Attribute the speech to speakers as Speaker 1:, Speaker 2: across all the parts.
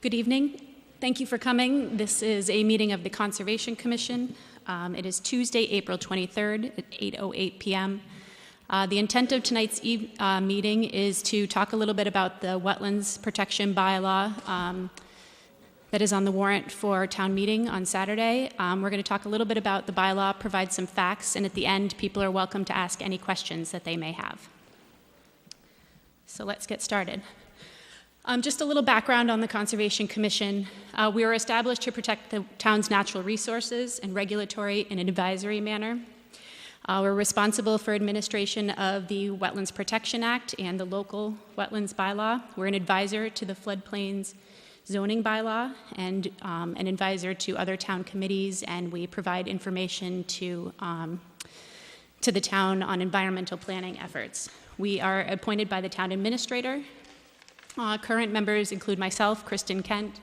Speaker 1: Good evening. Thank you for coming. This is a meeting of the Conservation Commission. It is Tuesday, April 23rd at 8:08 p.m. The intent of tonight's meeting is to talk a little bit about the Wetlands Protection Bylaw that is on the warrant for town meeting on Saturday. We're going to talk a little bit about the bylaw, provide some facts, and at the end, people are welcome to ask any questions that they may have. So let's get started. Just a little background on the Conservation Commission. We were established to protect the town's natural resources in regulatory and advisory manner. We're responsible for administration of the Wetlands Protection Act and the local Wetlands Bylaw. We're an advisor to the floodplains zoning bylaw and an advisor to other town committees, and we provide information to the town on environmental planning efforts. We are appointed by the town administrator. Current members include myself, Kristen Kent,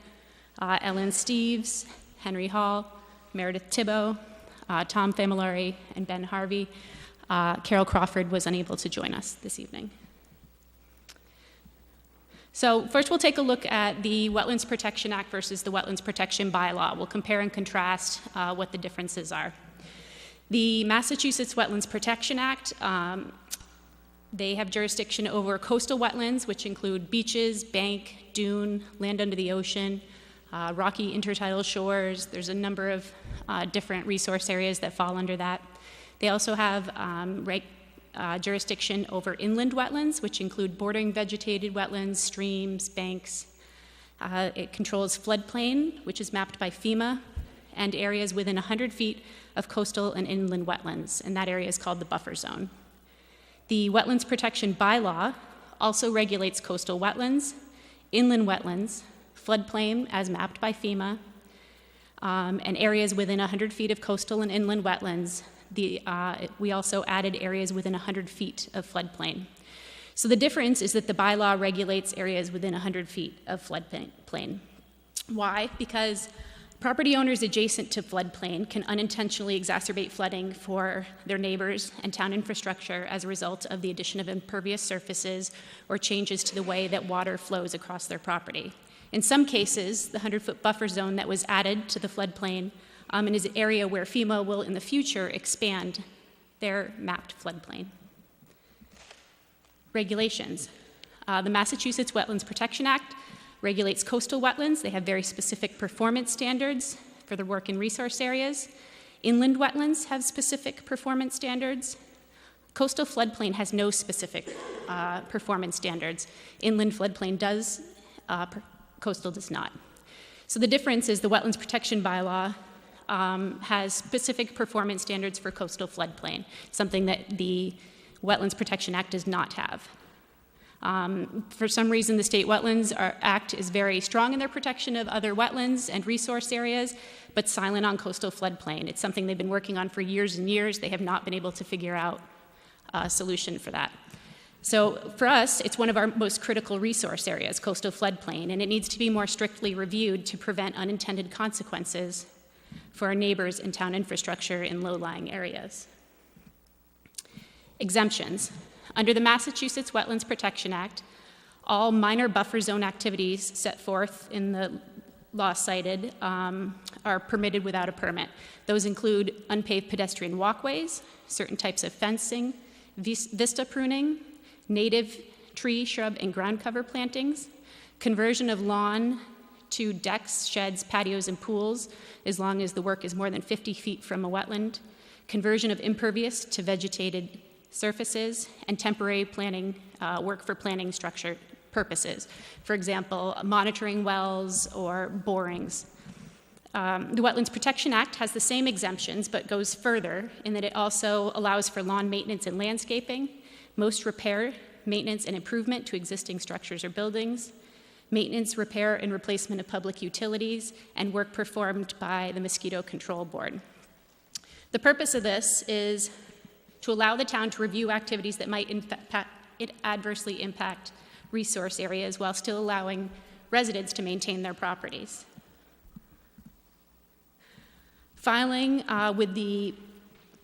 Speaker 1: Ellen Steves, Henry Hall, Meredith Thibault, Tom Familar, and Ben Harvey. Carol Crawford was unable to join us this evening. So first we'll take a look at the Wetlands Protection Act versus the Wetlands Protection Bylaw. We'll compare and contrast what the differences are. The Massachusetts Wetlands Protection Act, they have jurisdiction over coastal wetlands, which include beaches, bank, dune, land under the ocean, rocky intertidal shores. There's a number of different resource areas that fall under that. They also have jurisdiction over inland wetlands, which include bordering vegetated wetlands, streams, banks. It controls floodplain, which is mapped by FEMA, and areas within 100 feet of coastal and inland wetlands, and that area is called the buffer zone. The Wetlands Protection Bylaw also regulates coastal wetlands, inland wetlands, floodplain as mapped by FEMA, and areas within 100 feet of coastal and inland wetlands. We also added areas within 100 feet of floodplain. So the difference is that the bylaw regulates areas within 100 feet of floodplain. Why? Because property owners adjacent to floodplain can unintentionally exacerbate flooding for their neighbors and town infrastructure as a result of the addition of impervious surfaces or changes to the way that water flows across their property. In some cases, the 100-foot buffer zone that was added to the floodplain is an area where FEMA will in the future expand their mapped floodplain. Regulations. The Massachusetts Wetlands Protection Act regulates coastal wetlands. They have very specific performance standards for the work in resource areas. Inland wetlands have specific performance standards. Coastal floodplain has no specific performance standards. Inland floodplain does, coastal does not. So the difference is the Wetlands Protection Bylaw has specific performance standards for coastal floodplain, something that the Wetlands Protection Act does not have. For some reason, the State Wetlands Act is very strong in their protection of other wetlands and resource areas, but silent on coastal floodplain. It's something they've been working on for years and years. They have not been able to figure out a solution for that. So for us, it's one of our most critical resource areas, coastal floodplain, and it needs to be more strictly reviewed to prevent unintended consequences for our neighbors and town infrastructure in low-lying areas. Exemptions. Under the Massachusetts Wetlands Protection Act, all minor buffer zone activities set forth in the law cited are permitted without a permit. Those include unpaved pedestrian walkways, certain types of fencing, vista pruning, native tree, shrub, and ground cover plantings, conversion of lawn to decks, sheds, patios, and pools, as long as the work is more than 50 feet from a wetland, conversion of impervious to vegetated surfaces, and temporary planning work for planning structure purposes. For example, monitoring wells or borings. The Wetlands Protection Act has the same exemptions, but goes further in that it also allows for lawn maintenance and landscaping, most repair, maintenance, and improvement to existing structures or buildings, maintenance, repair, and replacement of public utilities, and work performed by the Mosquito Control Board. The purpose of this is to allow the town to review activities that might adversely impact resource areas while still allowing residents to maintain their properties. Filing with the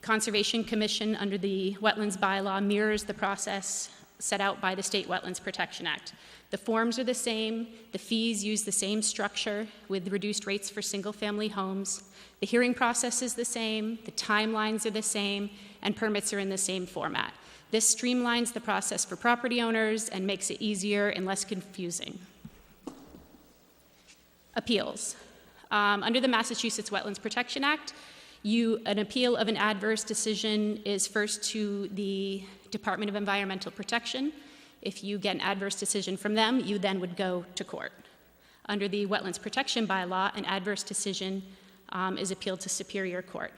Speaker 1: Conservation Commission under the Wetlands Bylaw mirrors the process set out by the State Wetlands Protection Act. The forms are the same, the fees use the same structure with reduced rates for single-family homes, the hearing process is the same, the timelines are the same, and permits are in the same format. This streamlines the process for property owners and makes it easier and less confusing. Appeals. Under the Massachusetts Wetlands Protection Act, an appeal of an adverse decision is first to the Department of Environmental Protection. If you get an adverse decision from them, you then would go to court. Under the Wetlands Protection Bylaw, an adverse decision is appealed to Superior Court.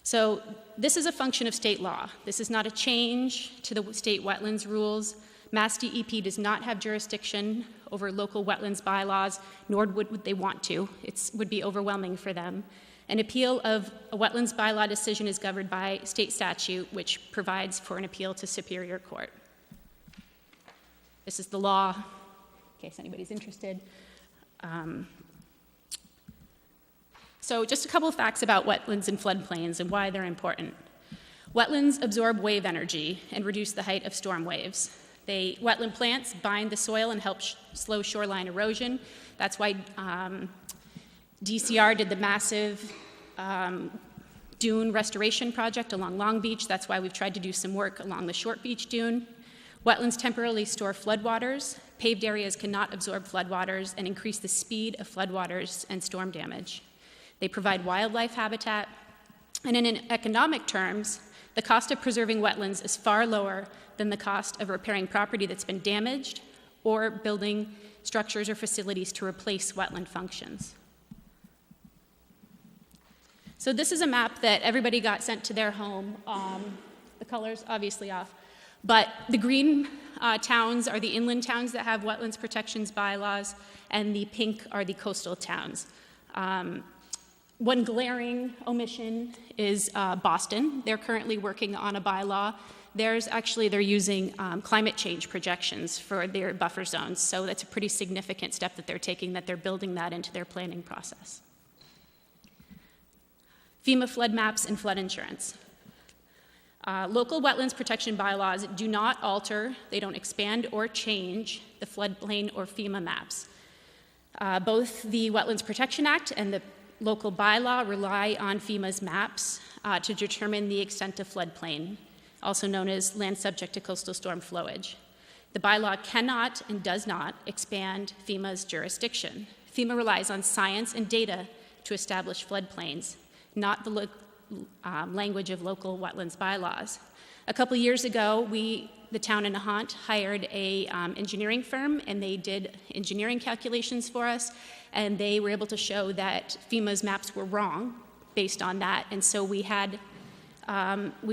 Speaker 1: So this is a function of state law. This is not a change to the state wetlands rules. Mass DEP does not have jurisdiction over local wetlands bylaws, nor would they want to. It would be overwhelming for them. An appeal of a wetlands bylaw decision is governed by state statute, which provides for an appeal to Superior Court. This is the law, in case anybody's interested. So just a couple of facts about wetlands and floodplains and why they're important. Wetlands absorb wave energy and reduce the height of storm waves. Wetland plants bind the soil and help slow shoreline erosion. That's why DCR did the massive dune restoration project along Long Beach. That's why we've tried to do some work along the Short Beach dune. Wetlands temporarily store floodwaters. Paved areas cannot absorb floodwaters and increase the speed of floodwaters and storm damage. They provide wildlife habitat. And in economic terms, the cost of preserving wetlands is far lower than the cost of repairing property that's been damaged or building structures or facilities to replace wetland functions. So this is a map that everybody got sent to their home. The color's obviously off. But the green towns are the inland towns that have wetlands protections bylaws, and the pink are the coastal towns. One glaring omission is Boston. They're currently working on a bylaw. They're using climate change projections for their buffer zones, so that's a pretty significant step that they're taking, that they're building that into their planning process. FEMA flood maps and flood insurance. Local wetlands protection bylaws do not alter, they don't expand or change the floodplain or FEMA maps. Both the Wetlands Protection Act and the local bylaw rely on FEMA's maps to determine the extent of floodplain, also known as land subject to coastal storm flowage. The bylaw cannot and does not expand FEMA's jurisdiction. FEMA relies on science and data to establish floodplains, not the language of local wetlands bylaws. A couple years ago, the town of Nahant hired a engineering firm, and they did engineering calculations for us, and they were able to show that FEMA's maps were wrong based on that, and so we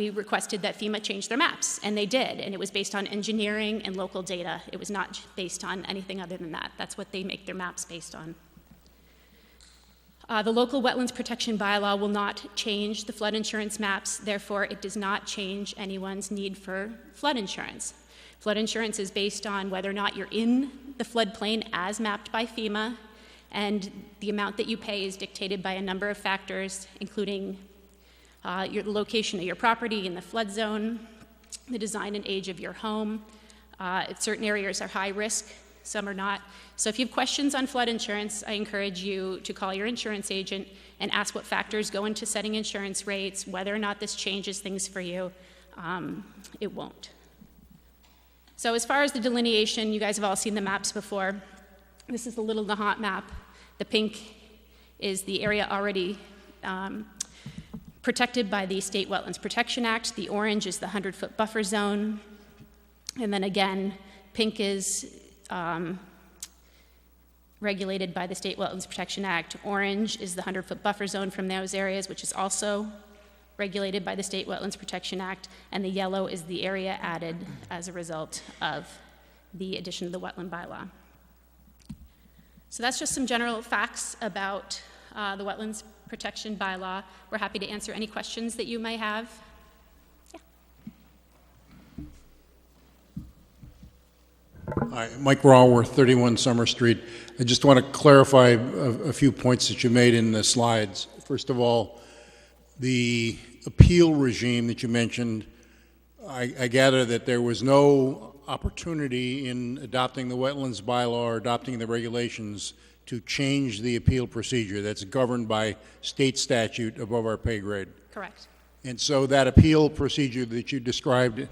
Speaker 1: requested that FEMA change their maps, and they did, and it was based on engineering and local data. It was not based on anything other than that. That's what they make their maps based on. The local wetlands protection bylaw will not change the flood insurance maps, therefore it does not change anyone's need for flood insurance. Flood insurance is based on whether or not you're in the floodplain as mapped by FEMA, and the amount that you pay is dictated by a number of factors, including the location of your property in the flood zone, the design and age of your home. Certain areas are high risk, some are not. So if you have questions on flood insurance, I encourage you to call your insurance agent and ask what factors go into setting insurance rates, whether or not this changes things for you. It won't. So as far as the delineation, you guys have all seen the maps before. This is the little Nahant map. The pink is the area already protected by the State Wetlands Protection Act. The orange is the 100-foot buffer zone. And then again, pink is regulated by the State Wetlands Protection Act. Orange is the 100-foot buffer zone from those areas, which is also regulated by the State Wetlands Protection Act. And the yellow is the area added as a result of the addition of the wetland bylaw. So that's just some general facts about the Wetlands Protection Bylaw. We're happy to answer any questions that you may have. Yeah.
Speaker 2: Hi, Mike Raworth, 31 Summer Street. I just want to clarify a few points that you made in the slides. First of all, the appeal regime that you mentioned, I gather that there was no opportunity in adopting the Wetlands Bylaw or adopting the regulations to change the appeal procedure that's governed by state statute above our pay grade.
Speaker 1: Correct.
Speaker 2: And so that appeal procedure that you described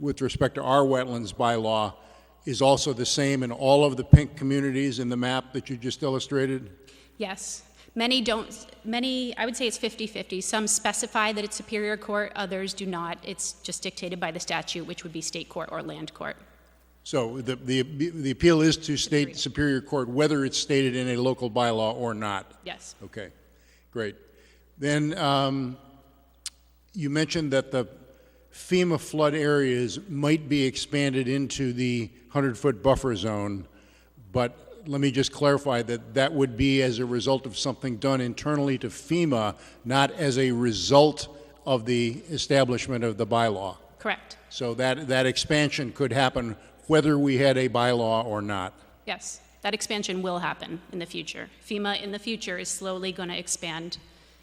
Speaker 2: with respect to our Wetlands Bylaw is also the same in all of the pink communities in the map that you just illustrated?
Speaker 1: Yes. Many don't, I would say it's 50-50. Some specify that it's Superior Court, others do not. It's just dictated by the statute, which would be state court or land court.
Speaker 2: So the appeal is to state Superior Court, whether it's stated in a local bylaw or not?
Speaker 1: Yes.
Speaker 2: Okay, great. Then you mentioned that the FEMA flood areas might be expanded into the 100-foot buffer zone, but let me just clarify that that would be as a result of something done internally to FEMA, not as a result of the establishment of the bylaw.
Speaker 1: Correct.
Speaker 2: So that expansion could happen whether we had a bylaw or not.
Speaker 1: Yes, that expansion will happen in the future. FEMA in the future is slowly going to expand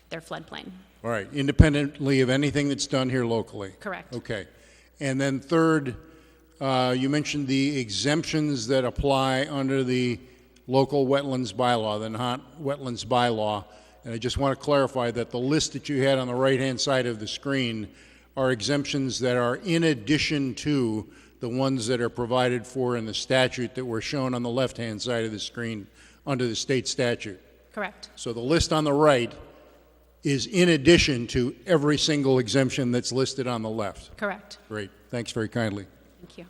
Speaker 1: their floodplain.
Speaker 2: All right, independently of anything that's done here locally?
Speaker 1: Correct.
Speaker 2: Okay. And then third, you mentioned the exemptions that apply under the local wetlands bylaw, the Nahant Wetlands Bylaw. And I just want to clarify that the list that you had on the right-hand side of the screen are exemptions that are in addition to the ones that are provided for in the statute that were shown on the left-hand side of the screen under the state statute.
Speaker 1: Correct.
Speaker 2: So the list on the right is in addition to every single exemption that's listed on the left.
Speaker 1: Correct.
Speaker 2: Great. Thanks very kindly.
Speaker 1: Thank you.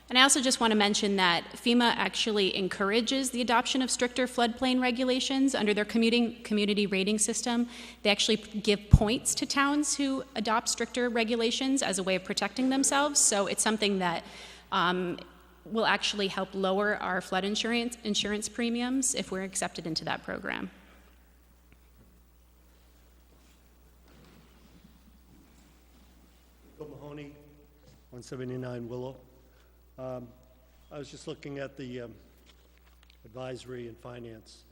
Speaker 1: And I also just want to mention that FEMA actually encourages the adoption of stricter floodplain regulations under their community rating system. They actually give points to towns who adopt stricter regulations as a way of protecting themselves. So it's something that will actually help lower our flood insurance premiums if we're accepted into that program.
Speaker 3: Bill Mahoney, 179 Willow. I was just looking at the advisory and finance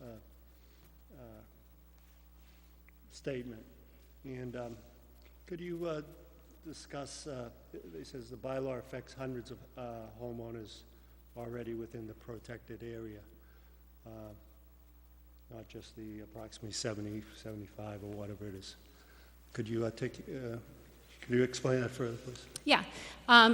Speaker 3: statement, and could you discuss, it says the bylaw affects hundreds of homeowners already within the protected area, not just the approximately 70, 75 or whatever it is. Could you could you explain that further, please?
Speaker 1: Yeah,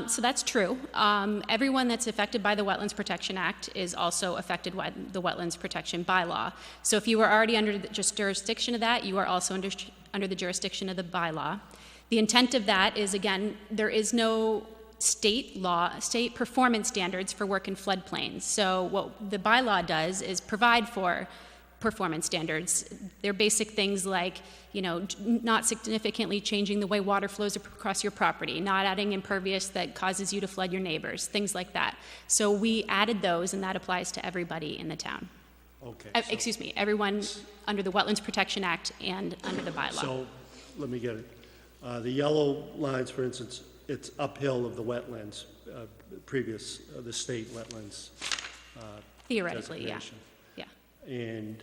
Speaker 1: so that's true. Everyone that's affected by the Wetlands Protection Act is also affected by the Wetlands Protection Bylaw. So if you are already under the jurisdiction of that, you are also under the jurisdiction of the bylaw. The intent of that is, again, there is no state performance standards for work in floodplains. So what the bylaw does is provide for performance standards. They're basic things like, not significantly changing the way water flows across your property, not adding impervious that causes you to flood your neighbors, things like that. So we added those, and that applies to everybody in the town.
Speaker 3: Okay.
Speaker 1: Excuse me, everyone under the Wetlands Protection Act and under the bylaw.
Speaker 3: So, let me get it. The yellow lines, for instance, it's uphill of the wetlands, the state wetlands
Speaker 1: Theoretically, yeah.
Speaker 3: designation.
Speaker 1: Yeah.
Speaker 3: And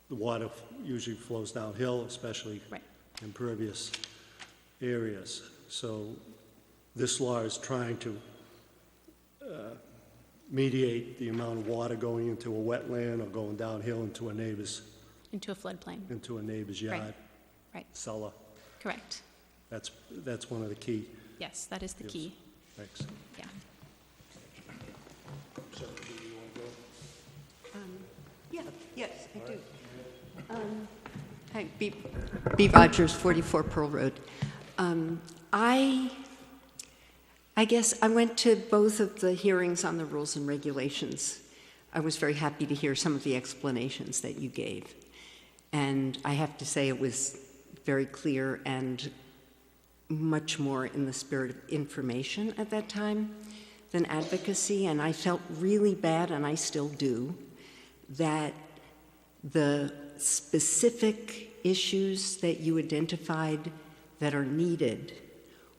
Speaker 3: the water usually flows downhill, especially
Speaker 1: Right.
Speaker 3: impervious areas. So this law is trying to mediate the amount of water going into a wetland or going downhill into a neighbor's
Speaker 1: Into a floodplain.
Speaker 3: yard,
Speaker 1: Right.
Speaker 3: cellar.
Speaker 1: Correct.
Speaker 3: That's one of the key.
Speaker 1: Yes, that is the
Speaker 3: Yes.
Speaker 1: key.
Speaker 3: Thanks.
Speaker 1: Yeah.
Speaker 4: Yes, I do. Hi, B. Rogers, 44 Pearl Road. I guess I went to both of the hearings on the rules and regulations. I was very happy to hear some of the explanations that you gave. And I have to say it was very clear and much more in the spirit of information at that time than advocacy. And I felt really bad, and I still do, that the specific issues that you identified that are needed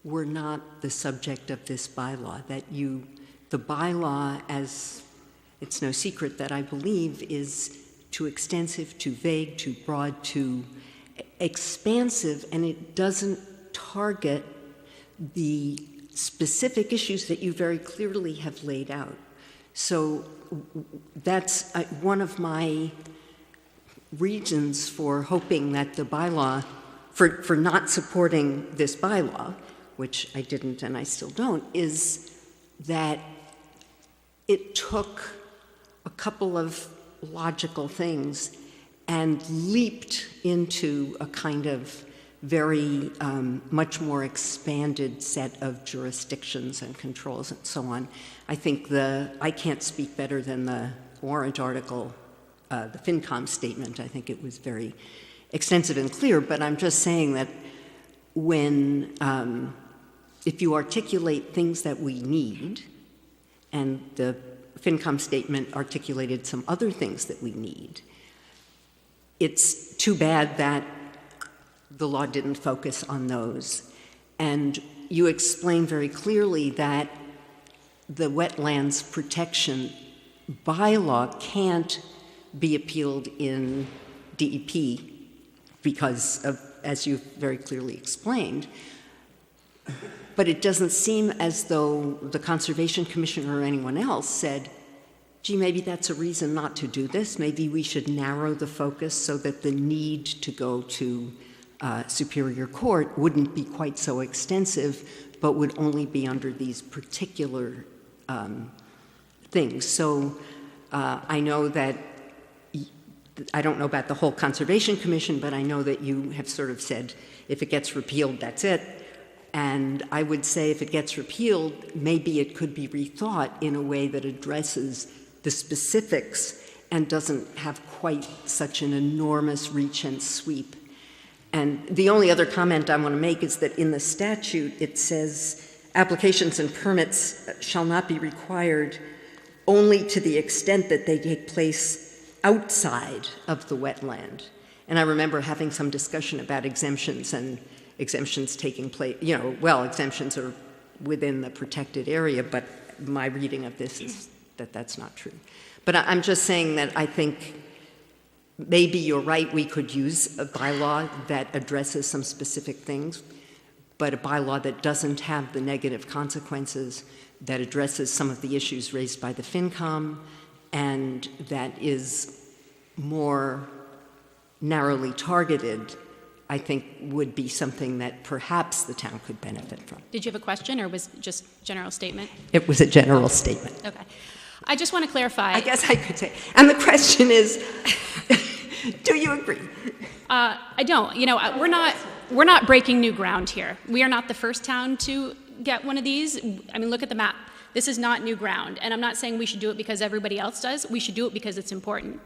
Speaker 4: were not the subject of this bylaw, that the bylaw, as it's no secret that I believe, is too extensive, too vague, too broad, too expansive, and it doesn't target the specific issues that you very clearly have laid out. So that's one of my reasons for hoping that the bylaw, for not supporting this bylaw, which I didn't and I still don't, is that it took a couple of logical things and leaped into a kind of very much more expanded set of jurisdictions and controls and so on. I think I can't speak better than the warrant article, the FinCom statement. I think it was very extensive and clear, but I'm just saying that when, if you articulate things that we need, and the FinCom statement articulated some other things that we need, it's too bad that the law didn't focus on those. And you explain very clearly that the Wetlands Protection Bylaw can't be appealed in DEP because of, as you very clearly explained. But it doesn't seem as though the Conservation Commission or anyone else said, gee, maybe that's a reason not to do this. Maybe we should narrow the focus so that the need to go to Superior Court wouldn't be quite so extensive, but would only be under these particular things. So I know that, I don't know about the whole Conservation Commission, but I know that you have sort of said, if it gets repealed, that's it. And I would say if it gets repealed, maybe it could be rethought in a way that addresses the specifics and doesn't have quite such an enormous reach and sweep. And the only other comment I want to make is that in the statute it says applications and permits shall not be required only to the extent that they take place outside of the wetland. And I remember having some discussion about exemptions and exemptions taking place, exemptions are within the protected area, but my reading of this is that that's not true. But I'm just saying that I think maybe you're right, we could use a bylaw that addresses some specific things, but a bylaw that doesn't have the negative consequences, that addresses some of the issues raised by the FinCom, and that is more narrowly targeted, I think would be something that perhaps the town could benefit from.
Speaker 1: Did you have a question, or was it just general statement?
Speaker 4: It was a general statement.
Speaker 1: Okay. I just want to clarify.
Speaker 4: I guess I could say. And the question is, do you agree?
Speaker 1: I don't. We're not breaking new ground here. We are not the first town to get one of these. I mean, look at the map. This is not new ground. And I'm not saying we should do it because everybody else does. We should do it because it's important.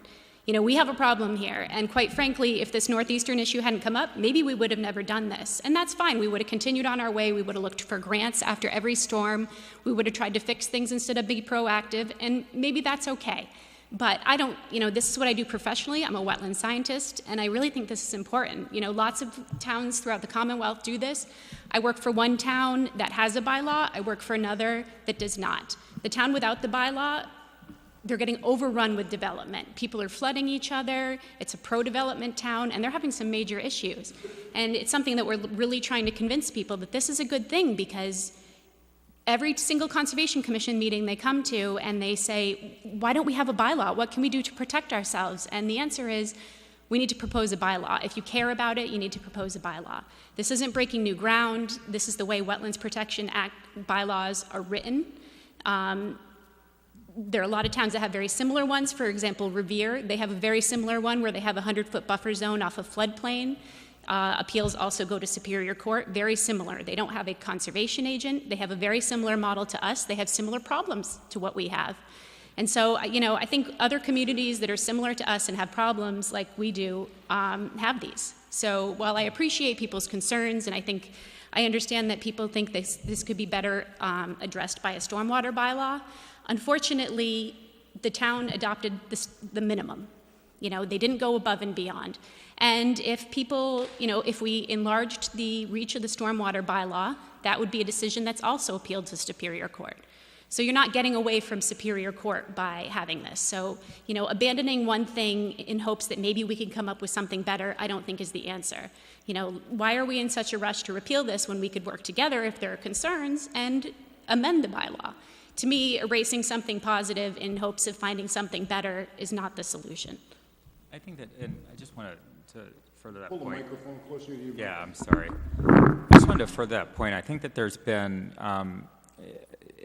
Speaker 1: We have a problem here, and quite frankly, if this northeastern issue hadn't come up, maybe we would have never done this. And that's fine. We would have continued on our way. We would have looked for grants after every storm. We would have tried to fix things instead of be proactive, and maybe that's okay. But I don't, this is what I do professionally. I'm a wetland scientist, and I really think this is important. Lots of towns throughout the Commonwealth do this. I work for one town that has a bylaw. I work for another that does not. The town without the bylaw, they're getting overrun with development. People are flooding each other. It's a pro-development town, and they're having some major issues. And it's something that we're really trying to convince people that this is a good thing, because every single Conservation Commission meeting they come to and they say, why don't we have a bylaw? What can we do to protect ourselves? And the answer is, we need to propose a bylaw. If you care about it, you need to propose a bylaw. This isn't breaking new ground. This is the way Wetlands Protection Act bylaws are written. There are a lot of towns that have very similar ones. For example, Revere, they have a very similar one where they have a 100-foot buffer zone off a floodplain. Appeals also go to Superior Court, very similar. They don't have a conservation agent. They have a very similar model to us. They have similar problems to what we have. And so, I think other communities that are similar to us and have problems like we do have these. So while I appreciate people's concerns, and I understand that people think this could be better addressed by a stormwater bylaw, unfortunately, the town adopted the minimum. They didn't go above and beyond. And if people, if we enlarged the reach of the stormwater bylaw, that would be a decision that's also appealed to Superior Court. So you're not getting away from Superior Court by having this. So, abandoning one thing in hopes that maybe we can come up with something better, I don't think is the answer. Why are we in such a rush to repeal this when we could work together if there are concerns and amend the bylaw? To me, erasing something positive in hopes of finding something better is not the solution.
Speaker 5: I think that, and I just wanted to further that
Speaker 2: Pull the
Speaker 5: point.
Speaker 2: microphone closer to you.
Speaker 5: Yeah, I'm sorry. I just wanted to further that point. I think that there's been,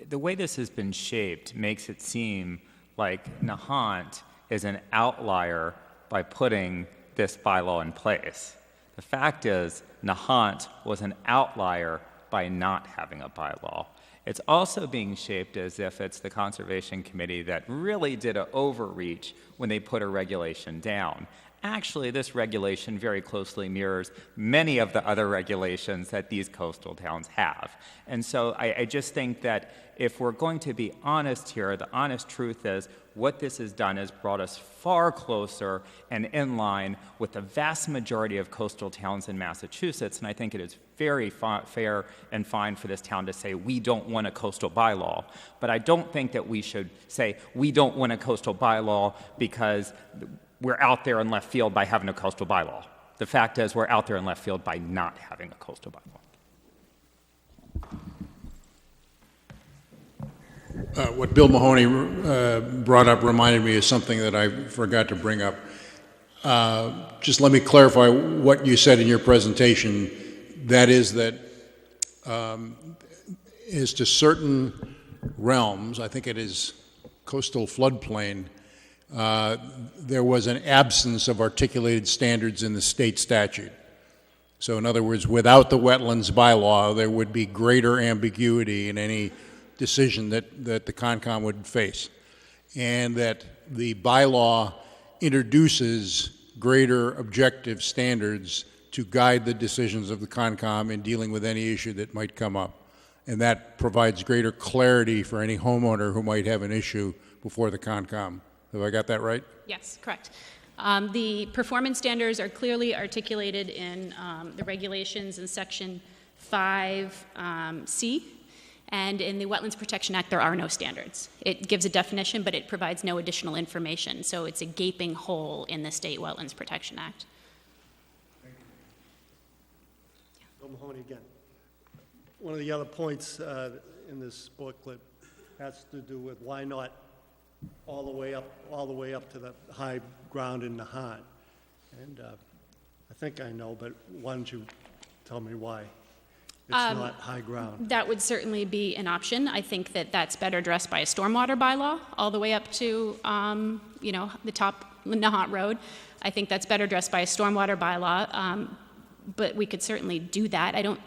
Speaker 5: the way this has been shaped makes it seem like Nahant is an outlier by putting this bylaw in place. The fact is, Nahant was an outlier by not having a bylaw. It's also being shaped as if it's the Conservation Committee that really did an overreach when they put a regulation down. Actually, this regulation very closely mirrors many of the other regulations that these coastal towns have. And so I just think that if we're going to be honest here, the honest truth is what this has done is brought us far closer and in line with the vast majority of coastal towns in Massachusetts. And I think it is very fair and fine for this town to say we don't want a coastal bylaw. But I don't think that we should say we don't want a coastal bylaw because we're out there in left field by having a coastal bylaw. The fact is we're out there in left field by not having a coastal bylaw.
Speaker 2: What Bill Mahoney brought up reminded me of something that I forgot to bring up. Just let me clarify what you said in your presentation. That is that as to certain realms, I think it is coastal floodplain, there was an absence of articulated standards in the state statute. So in other words, without the Wetlands Bylaw, there would be greater ambiguity in any decision that the Concom would face. And that the bylaw introduces greater objective standards to guide the decisions of the Concom in dealing with any issue that might come up. And that provides greater clarity for any homeowner who might have an issue before the Concom. Have I got that right?
Speaker 1: Yes, correct. The performance standards are clearly articulated in the regulations in Section 5C, and in the Wetlands Protection Act, there are no standards. It gives a definition, but it provides no additional information, so it's a gaping hole in the State Wetlands Protection Act.
Speaker 3: Bill Mahoney again. One of the other points in this booklet has to do with why not all the way up to the high ground in Nahant. And I think I know, but why don't you tell me why it's not high ground?
Speaker 1: That would certainly be an option. I think that that's better addressed by a stormwater bylaw all the way up to, the top Nahant Road. I think that's better addressed by a stormwater bylaw, but we could certainly do that.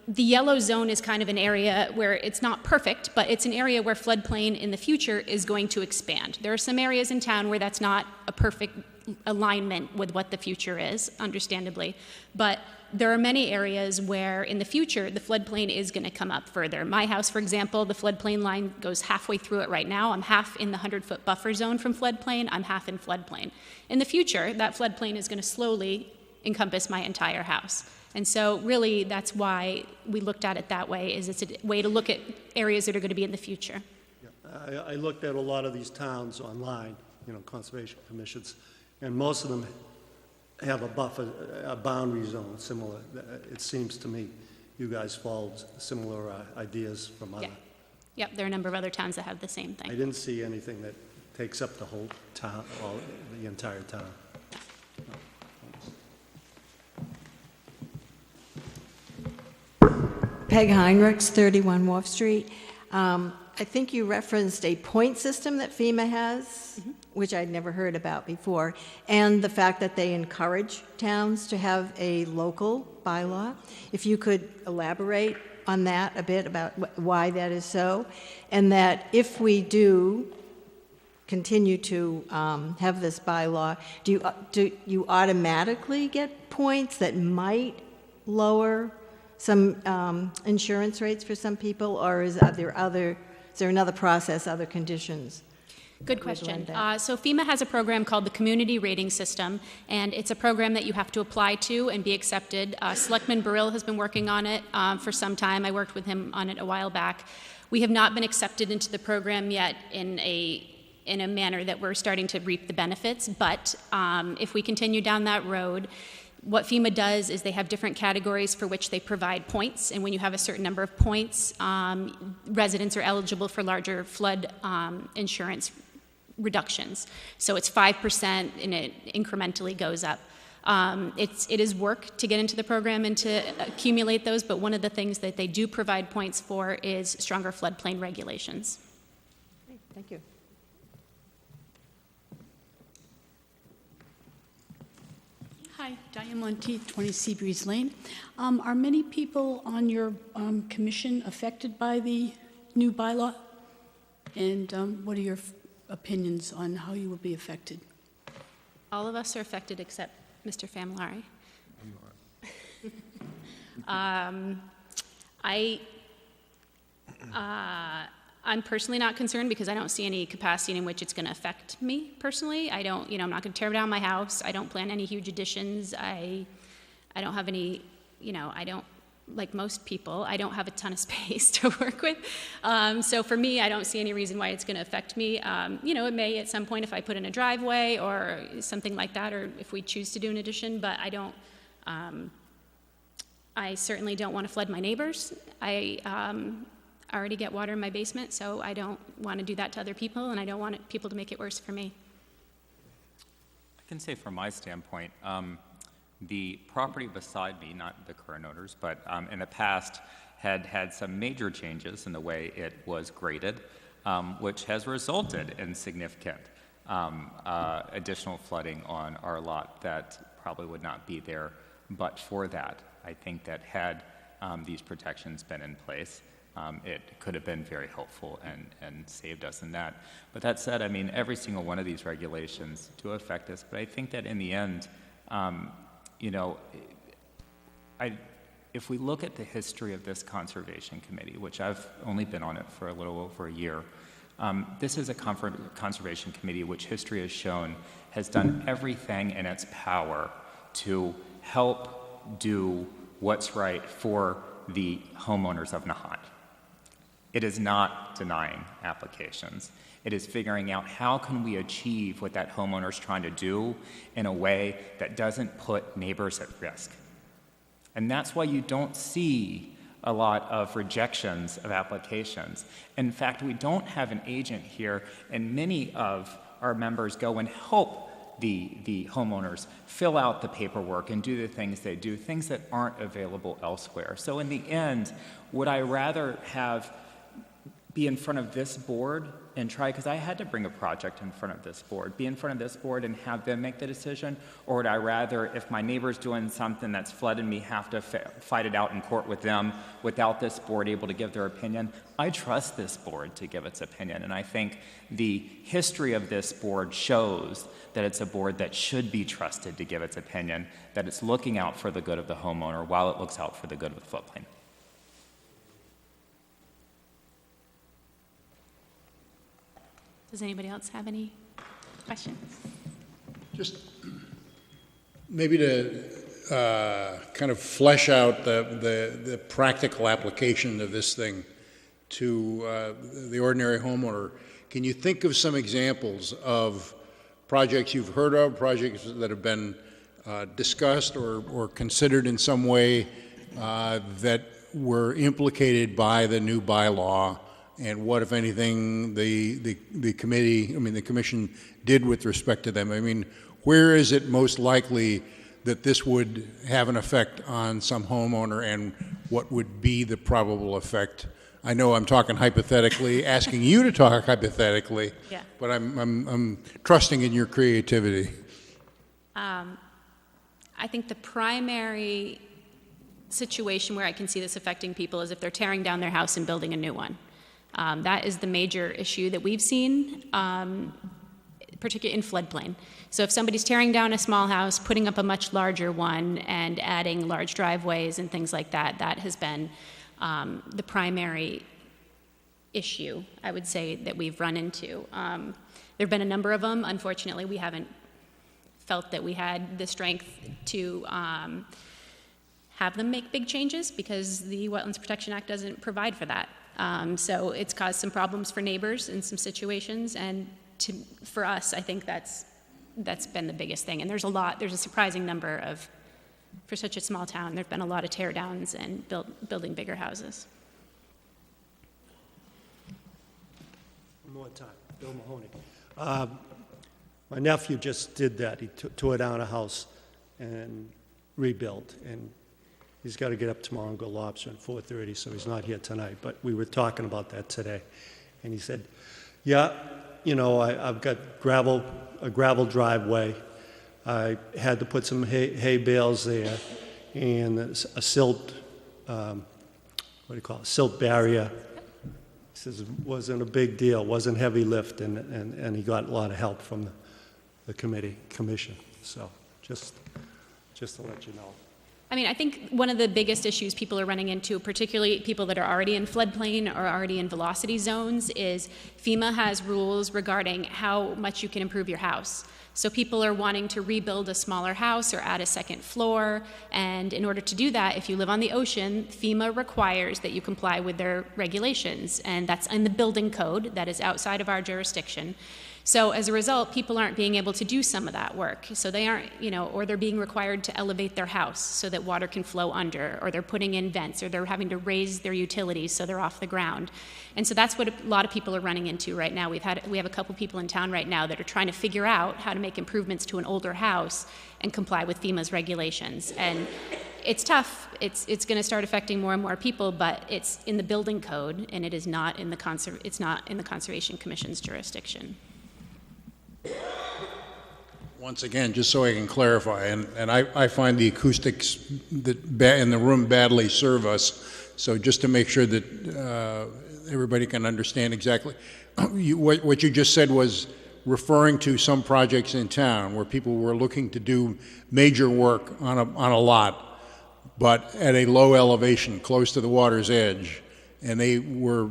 Speaker 1: The yellow zone is kind of an area where it's not perfect, but it's an area where floodplain in the future is going to expand. There are some areas in town where that's not a perfect alignment with what the future is, understandably. But there are many areas where in the future the floodplain is going to come up further. My house, for example, the floodplain line goes halfway through it right now. I'm half in the 100-foot buffer zone from floodplain. I'm half in floodplain. In the future, that floodplain is going to slowly encompass my entire house. And so really that's why we looked at it that way, is it's a way to look at areas that are going to be in the future.
Speaker 3: Yeah, I looked at a lot of these towns online, conservation commissions, and most of them have a boundary zone similar. It seems to me you guys followed similar ideas from other.
Speaker 1: Yeah. Yep, there are a number of other towns that have the same thing.
Speaker 3: I didn't see anything that takes up the whole town, the entire town.
Speaker 6: Peg Heinrichs, 31 Wharf Street. I think you referenced a point system that FEMA has, which I'd never heard about before, and the fact that they encourage towns to have a local bylaw. If you could elaborate on that a bit about why that is so, and that if we do continue to have this bylaw, do you automatically get points that might lower some insurance rates for some people, or is there another process, other conditions?
Speaker 1: Good question. So FEMA has a program called the Community Rating System, and it's a program that you have to apply to and be accepted. Selectman Burrill has been working on it for some time. I worked with him on it a while back. We have not been accepted into the program yet in a manner that we're starting to reap the benefits, but if we continue down that road, what FEMA does is they have different categories for which they provide points, and when you have a certain number of points, residents are eligible for larger flood insurance reductions. So it's 5%, and it incrementally goes up. It is work to get into the program and to accumulate those, but one of the things that they do provide points for is stronger floodplain regulations.
Speaker 6: Great, thank you.
Speaker 7: Hi, Diane Monteith, 20 Seabreeze Lane. Are many people on your commission affected by the new bylaw? And what are your opinions on how you will be affected?
Speaker 1: All of us are affected except Mr. Familar. I'm personally not concerned because I don't see any capacity in which it's going to affect me personally. I'm not going to tear down my house. I don't plan any huge additions. I don't have any, I don't, like most people, I don't have a ton of space to work with. So for me, I don't see any reason why it's going to affect me. It may at some point if I put in a driveway or something like that, or if we choose to do an addition, but I certainly don't want to flood my neighbors. I already get water in my basement, so I don't want to do that to other people, and I don't want people to make it worse for me.
Speaker 5: I can say from my standpoint, the property beside me, not the current owners, but in the past had some major changes in the way it was graded, which has resulted in significant additional flooding on our lot that probably would not be there but for that. I think that had these protections been in place, it could have been very helpful and saved us in that. But that said, every single one of these regulations do affect us, but I think that in the end, if we look at the history of this Conservation Committee, which I've only been on it for a little over a year, this is a Conservation Committee which history has shown has done everything in its power to help do what's right for the homeowners of Nahant. It is not denying applications. It is figuring out how can we achieve what that homeowner is trying to do in a way that doesn't put neighbors at risk. And that's why you don't see a lot of rejections of applications. In fact, we don't have an agent here, and many of our members go and help the homeowners fill out the paperwork and do the things they do, things that aren't available elsewhere. So in the end, would I rather be in front of this board and try, because I had to bring a project in front of this board, be in front of this board and have them make the decision? Or would I rather, if my neighbor's doing something that's flooding me, have to fight it out in court with them without this board able to give their opinion? I trust this board to give its opinion, and I think the history of this board shows that it's a board that should be trusted to give its opinion, that it's looking out for the good of the homeowner while it looks out for the good of the floodplain.
Speaker 1: Does anybody else have any questions?
Speaker 2: Just maybe to kind of flesh out the practical application of this thing to the ordinary homeowner, can you think of some examples of projects you've heard of, projects that have been discussed or considered in some way that were implicated by the new bylaw, and what, if anything, the commission did with respect to them? Where is it most likely that this would have an effect on some homeowner, and what would be the probable effect? I know I'm talking hypothetically, asking you to talk hypothetically,
Speaker 1: Yeah.
Speaker 2: but I'm trusting in your creativity.
Speaker 1: I think the primary situation where I can see this affecting people is if they're tearing down their house and building a new one. That is the major issue that we've seen, particularly in floodplain. So if somebody's tearing down a small house, putting up a much larger one, and adding large driveways and things like that, that has been the primary issue, I would say, that we've run into. There've been a number of them. Unfortunately, we haven't felt that we had the strength to have them make big changes because the Wetlands Protection Act doesn't provide for that. So it's caused some problems for neighbors in some situations, and for us, I think that's been the biggest thing. And there's a surprising number of, for such a small town, there've been a lot of tear downs and building bigger houses.
Speaker 3: One more time, Bill Mahoney. My nephew just did that. He tore down a house and rebuilt, and he's got to get up tomorrow and go lobster at 4:30, so he's not here tonight. But we were talking about that today, and he said, "Yeah, you know, I've got a gravel driveway. I had to put some hay bales there, and a silt, silt barrier." He says it wasn't a big deal, wasn't heavy lift, and he got a lot of help from the commission. So just to let you know.
Speaker 1: I mean, I think one of the biggest issues people are running into, particularly people that are already in floodplain or already in velocity zones, is FEMA has rules regarding how much you can improve your house. So people are wanting to rebuild a smaller house or add a second floor, and in order to do that, if you live on the ocean, FEMA requires that you comply with their regulations, and that's in the building code that is outside of our jurisdiction. So as a result, people aren't being able to do some of that work. So they aren't, or they're being required to elevate their house so that water can flow under, or they're putting in vents, or they're having to raise their utilities so they're off the ground. And so that's what a lot of people are running into right now. We have a couple people in town right now that are trying to figure out how to make improvements to an older house and comply with FEMA's regulations. And it's tough. It's going to start affecting more and more people, but it's in the building code, and it is not in the Conservation Commission's jurisdiction.
Speaker 2: Once again, just so I can clarify, and I find the acoustics in the room badly serve us, so just to make sure that everybody can understand exactly, what you just said was referring to some projects in town where people were looking to do major work on a lot, but at a low elevation, close to the water's edge, and they were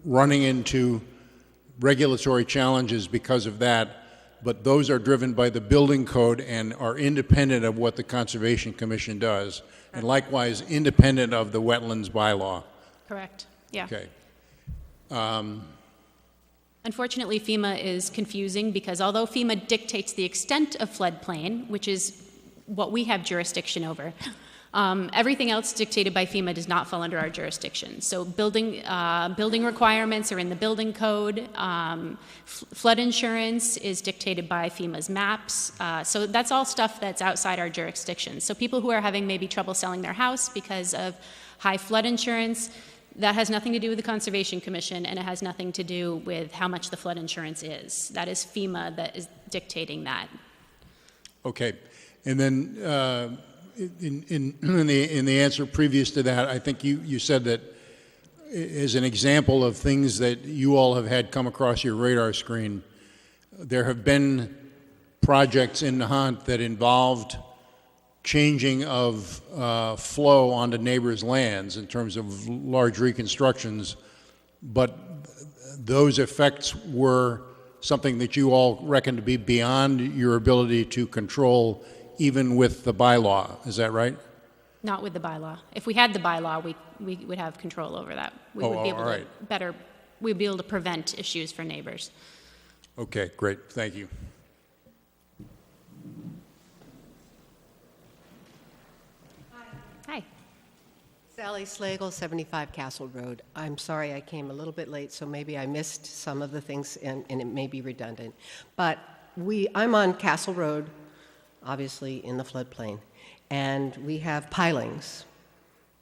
Speaker 2: running into regulatory challenges because of that, but those are driven by the building code and are independent of what the Conservation Commission does, and likewise independent of the Wetlands Bylaw.
Speaker 1: Correct. Yeah.
Speaker 2: Okay.
Speaker 1: Unfortunately, FEMA is confusing because although FEMA dictates the extent of floodplain, which is what we have jurisdiction over, everything else dictated by FEMA does not fall under our jurisdiction. So building requirements are in the building code. Flood insurance is dictated by FEMA's maps. So that's all stuff that's outside our jurisdiction. So people who are having maybe trouble selling their house because of high flood insurance, that has nothing to do with the Conservation Commission, and it has nothing to do with how much the flood insurance is. That is FEMA that is dictating that.
Speaker 2: Okay. And then in the answer previous to that, I think you said that as an example of things that you all have had come across your radar screen, there have been projects in Nahant that involved changing of flow onto neighbors' lands in terms of large reconstructions, but those effects were something that you all reckon to be beyond your ability to control even with the bylaw. Is that right?
Speaker 1: Not with the bylaw. If we had the bylaw, we would have control over that. We would be able we'd be able to prevent issues for neighbors.
Speaker 2: Okay, great. Thank you.
Speaker 1: Hi.
Speaker 8: Sally Slagle, 75 Castle Road. I'm sorry I came a little bit late, so maybe I missed some of the things, and it may be redundant. But I'm on Castle Road, obviously in the floodplain, and we have pilings.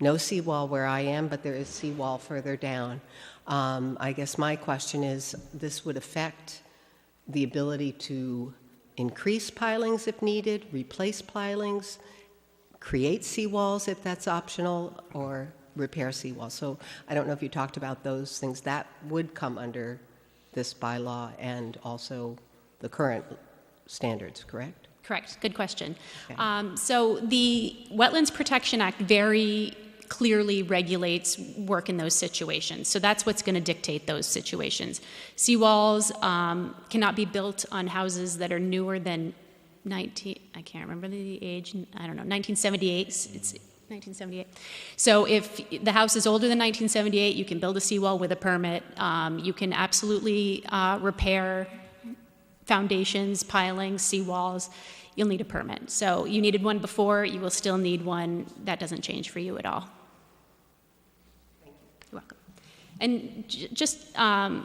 Speaker 8: No seawall where I am, but there is seawall further down. I guess my question is, this would affect the ability to increase pilings if needed, replace pilings, create seawalls if that's optional, or repair seawalls. So I don't know if you talked about those things. That would come under this bylaw and also the current standards, correct?
Speaker 1: Correct. Good question.
Speaker 8: Okay.
Speaker 1: So the Wetlands Protection Act very clearly regulates work in those situations. So that's what's going to dictate those situations. Seawalls cannot be built on houses that are newer than I can't remember the age, I don't know, 1978. It's 1978. So if the house is older than 1978, you can build a seawall with a permit. You can absolutely repair foundations, pilings, seawalls. You'll need a permit. So you needed one before, you will still need one. That doesn't change for you at all. You're welcome. And just,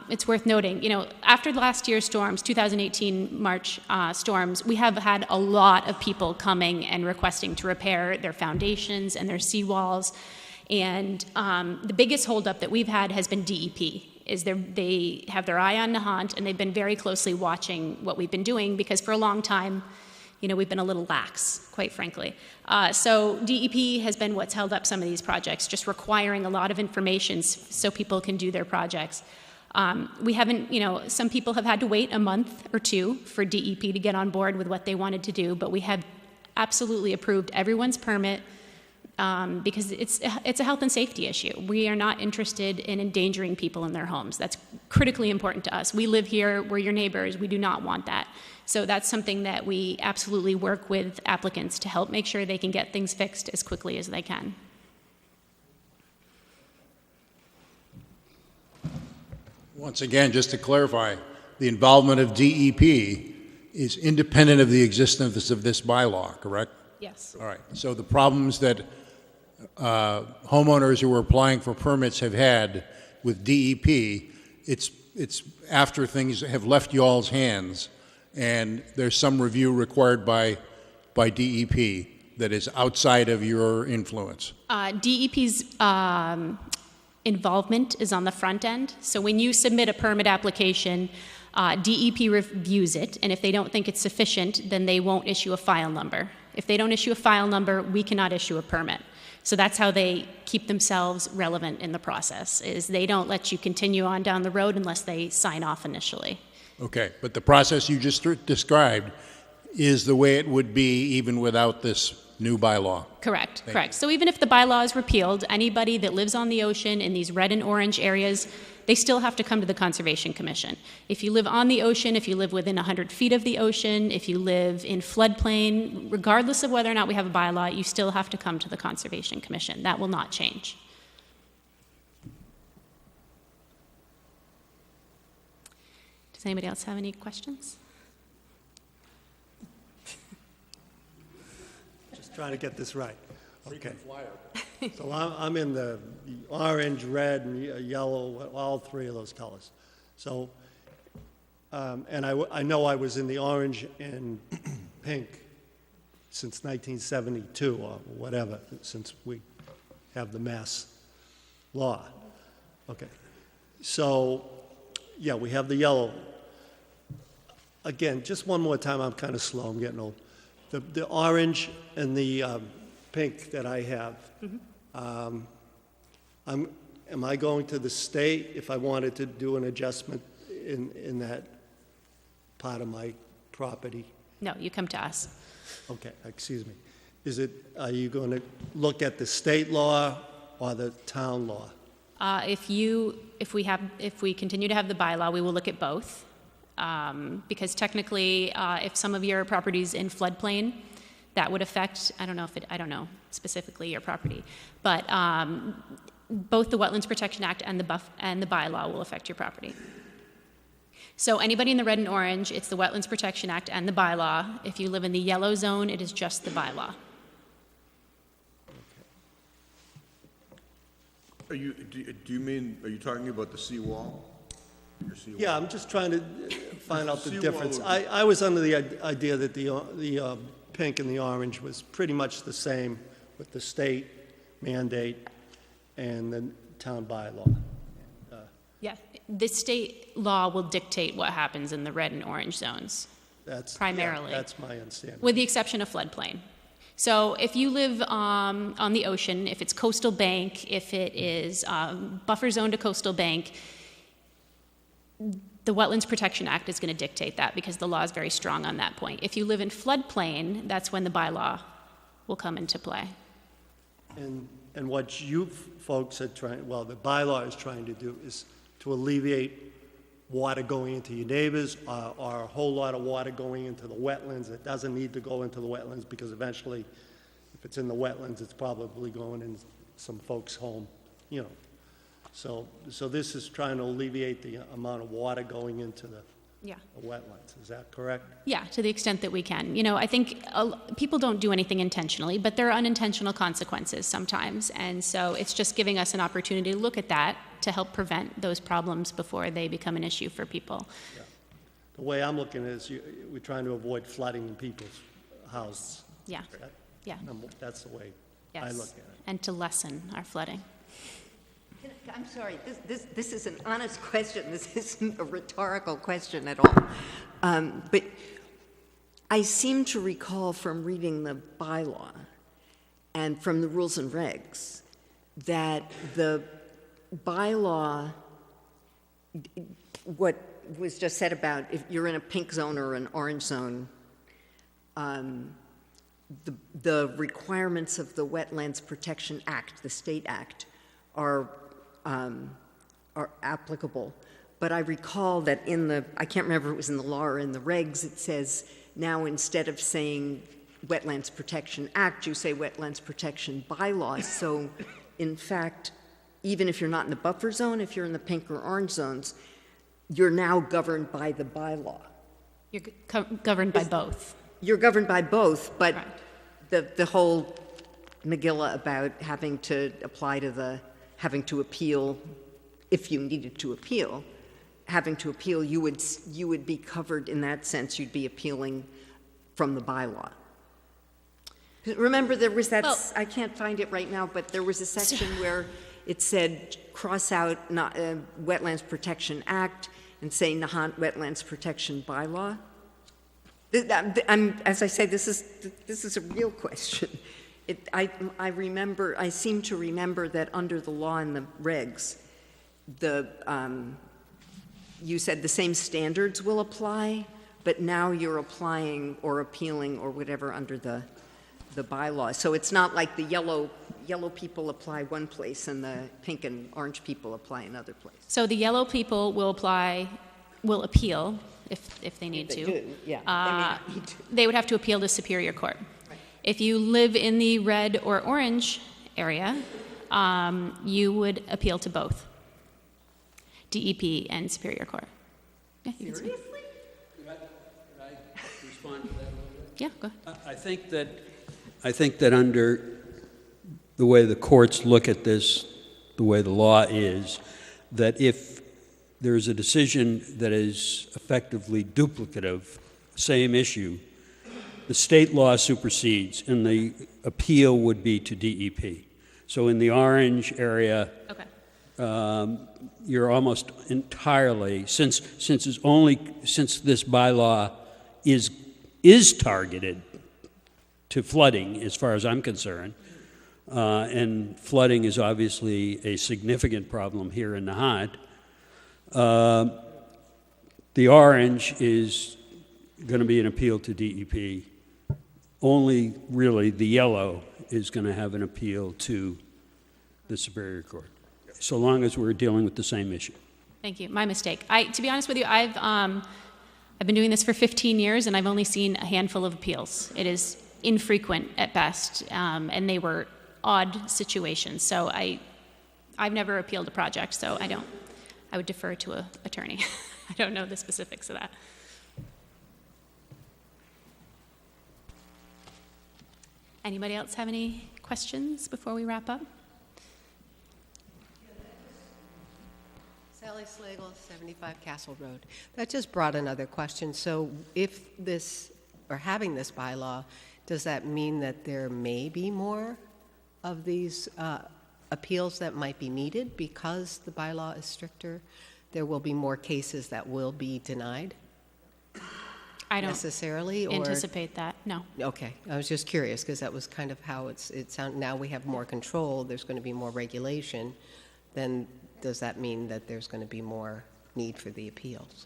Speaker 1: it's worth noting, after last year's storms, 2018 March storms, we have had a lot of people coming and requesting to repair their foundations and their seawalls. And the biggest holdup that we've had has been DEP. They have their eye on Nahant, and they've been very closely watching what we've been doing, because for a long time, we've been a little lax, quite frankly. So DEP has been what's held up some of these projects, just requiring a lot of information so people can do their projects. We haven't, some people have had to wait a month or two for DEP to get on board with what they wanted to do, but we have absolutely approved everyone's permit, because it's a health and safety issue. We are not interested in endangering people in their homes. That's critically important to us. We live here, we're your neighbors, we do not want that. So that's something that we absolutely work with applicants to help make sure they can get things fixed as quickly as they can.
Speaker 2: Once again, just to clarify, the involvement of DEP is independent of the existence of this bylaw, correct?
Speaker 1: Yes.
Speaker 2: All right. So the problems that homeowners who are applying for permits have had with DEP, it's after things have left y'all's hands, and there's some review required by DEP that is outside of your influence.
Speaker 1: DEP's involvement is on the front end. So when you submit a permit application, DEP reviews it, and if they don't think it's sufficient, then they won't issue a file number. If they don't issue a file number, we cannot issue a permit. So that's how they keep themselves relevant in the process, is they don't let you continue on down the road unless they sign off initially.
Speaker 2: Okay, but the process you just described is the way it would be even without this new bylaw.
Speaker 1: Correct, correct. So even if the bylaw is repealed, anybody that lives on the ocean in these red and orange areas, they still have to come to the Conservation Commission. If you live on the ocean, if you live within 100 feet of the ocean, if you live in floodplain, regardless of whether or not we have a bylaw, you still have to come to the Conservation Commission. That will not change. Does anybody else have any questions?
Speaker 3: Just trying to get this right. Okay. So I'm in the orange, red, and yellow, all three of those colors. So, and I know I was in the orange and pink since 1972 or whatever, since we have the mass law. Okay. So, yeah, we have the yellow. Again, just one more time, I'm kind of slow, I'm getting old. The orange and the pink that I have, am I going to the state if I wanted to do an adjustment in that part of my property?
Speaker 1: No, you come to us.
Speaker 3: Okay, excuse me. Are you going to look at the state law or the town law?
Speaker 1: If we continue to have the bylaw, we will look at both. Because technically, if some of your property's in floodplain, that would affect, I don't know specifically your property, but both the Wetlands Protection Act and the bylaw will affect your property. So anybody in the red and orange, it's the Wetlands Protection Act and the bylaw. If you live in the yellow zone, it is just the bylaw.
Speaker 9: Are you talking about the seawall?
Speaker 3: Yeah, I'm just trying to find out the difference. I was under the idea that the pink and the orange was pretty much the same with the state mandate and the town bylaw.
Speaker 1: Yeah, the state law will dictate what happens in the red and orange zones. Primarily.
Speaker 3: Yeah, that's my understanding.
Speaker 1: With the exception of floodplain. So if you live on the ocean, if it's coastal bank, if it is buffer zone to coastal bank, the Wetlands Protection Act is going to dictate that because the law is very strong on that point. If you live in floodplain, that's when the bylaw will come into play.
Speaker 3: And And what you folks are trying, well, the bylaw is trying to do is to alleviate water going into your neighbors, or a whole lot of water going into the wetlands. It doesn't need to go into the wetlands, because eventually, if it's in the wetlands, it's probably going in some folks' home, you know. So this is trying to alleviate the amount of water going into the wetlands. Is that correct?
Speaker 1: Yeah, to the extent that we can. You know, I think people don't do anything intentionally, but there are unintentional consequences sometimes. And so it's just giving us an opportunity to look at that to help prevent those problems before they become an issue for people.
Speaker 3: Yeah. The way I'm looking at it is we're trying to avoid flooding in people's houses.
Speaker 1: Yeah, yeah.
Speaker 3: That's the way
Speaker 1: Yes.
Speaker 3: I look at it.
Speaker 1: And to lessen our flooding.
Speaker 4: I'm sorry, this is an honest question. This isn't a rhetorical question at all. But I seem to recall from reading the bylaw and from the rules and regs that the bylaw, what was just said about if you're in a pink zone or an orange zone, the requirements of the Wetlands Protection Act, the state act, are applicable. But I recall that in the, I can't remember if it was in the law or in the regs, it says now instead of saying Wetlands Protection Act, you say Wetlands Protection Bylaw. So in fact, even if you're not in the buffer zone, if you're in the pink or orange zones, you're now governed by the bylaw.
Speaker 1: You're governed by both.
Speaker 4: You're governed by both, but
Speaker 1: Right.
Speaker 4: the whole Megillah about having to apply to having to appeal, if you needed to appeal, having to appeal, you would be covered in that sense. You'd be appealing from the bylaw. Remember, there was that, I can't find it right now, but there was a section where it said cross out Wetlands Protection Act and say Nahant Wetlands Protection Bylaw. As I say, this is a real question. I seem to remember that under the law and the regs, you said the same standards will apply, but now you're applying or appealing or whatever under the bylaw. So it's not like the yellow people apply one place and the pink and orange people apply another place.
Speaker 1: So the yellow people will appeal if they need to.
Speaker 4: They do, yeah. They may not need to.
Speaker 1: They would have to appeal to Superior Court. If you live in the red or orange area, you would appeal to both, DEP and Superior Court. Yeah, you can say.
Speaker 4: Seriously?
Speaker 10: Could I respond to that a little bit?
Speaker 1: Yeah, go ahead.
Speaker 10: I think that under the way the courts look at this, the way the law is, that if there's a decision that is effectively duplicative, same issue, the state law supersedes, and the appeal would be to DEP. So in the orange area, you're almost entirely, since this bylaw is targeted to flooding, as far as I'm concerned, and flooding is obviously a significant problem here in Nahant. The orange is going to be an appeal to DEP. Only really the yellow is going to have an appeal to the Superior Court, so long as we're dealing with the same issue.
Speaker 1: Thank you. My mistake. To be honest with you, I've been doing this for 15 years, and I've only seen a handful of appeals. It is infrequent at best, and they were odd situations. So I've never appealed a project, so I would defer to an attorney. I don't know the specifics of that. Anybody else have any questions before we wrap up?
Speaker 8: Sally Slagle, 75 Castle Road. That just brought another question. So if this, or having this bylaw, does that mean that there may be more of these appeals that might be needed because the bylaw is stricter? There will be more cases that will be denied?
Speaker 1: I don't
Speaker 8: necessarily, or
Speaker 1: anticipate that, no.
Speaker 8: Okay, I was just curious because that was kind of how it sounded. Now we have more control, there's going to be more regulation, then does that mean that there's going to be more need for the appeals?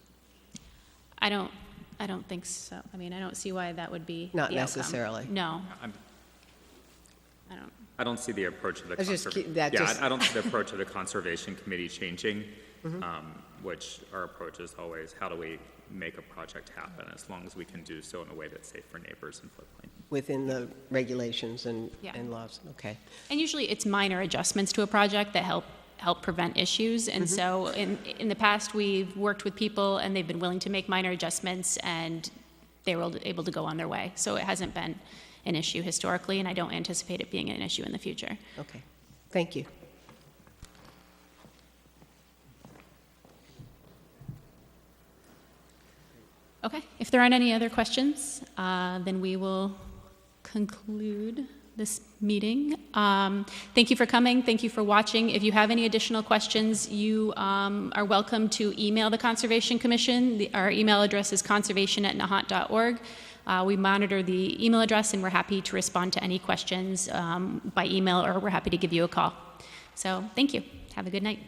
Speaker 1: I don't think so. I mean, I don't see why that would be
Speaker 8: Not
Speaker 1: the outcome.
Speaker 8: necessarily.
Speaker 1: No. I don't.
Speaker 5: I don't see the approach of the
Speaker 8: I just
Speaker 5: conserv-
Speaker 8: keep- that
Speaker 5: yeah,
Speaker 8: just-
Speaker 5: I don't see the approach of the Conservation Committee changing, which our approach is always, how do we make a project happen, as long as we can do so in a way that's safe for neighbors and floodplain.
Speaker 8: Within the regulations and
Speaker 1: Yeah.
Speaker 8: laws, okay.
Speaker 1: And usually it's minor adjustments to a project that help prevent issues. And so in the past, we've worked with people and they've been willing to make minor adjustments and they were able to go on their way. So it hasn't been an issue historically, and I don't anticipate it being an issue in the future.
Speaker 8: Okay, thank you.
Speaker 1: Okay, if there aren't any other questions, then we will conclude this meeting. Thank you for coming. Thank you for watching. If you have any additional questions, you are welcome to email the Conservation Commission. Our email address is conservation@nahant.org. We monitor the email address, and we're happy to respond to any questions by email, or we're happy to give you a call. So thank you. Have a good night.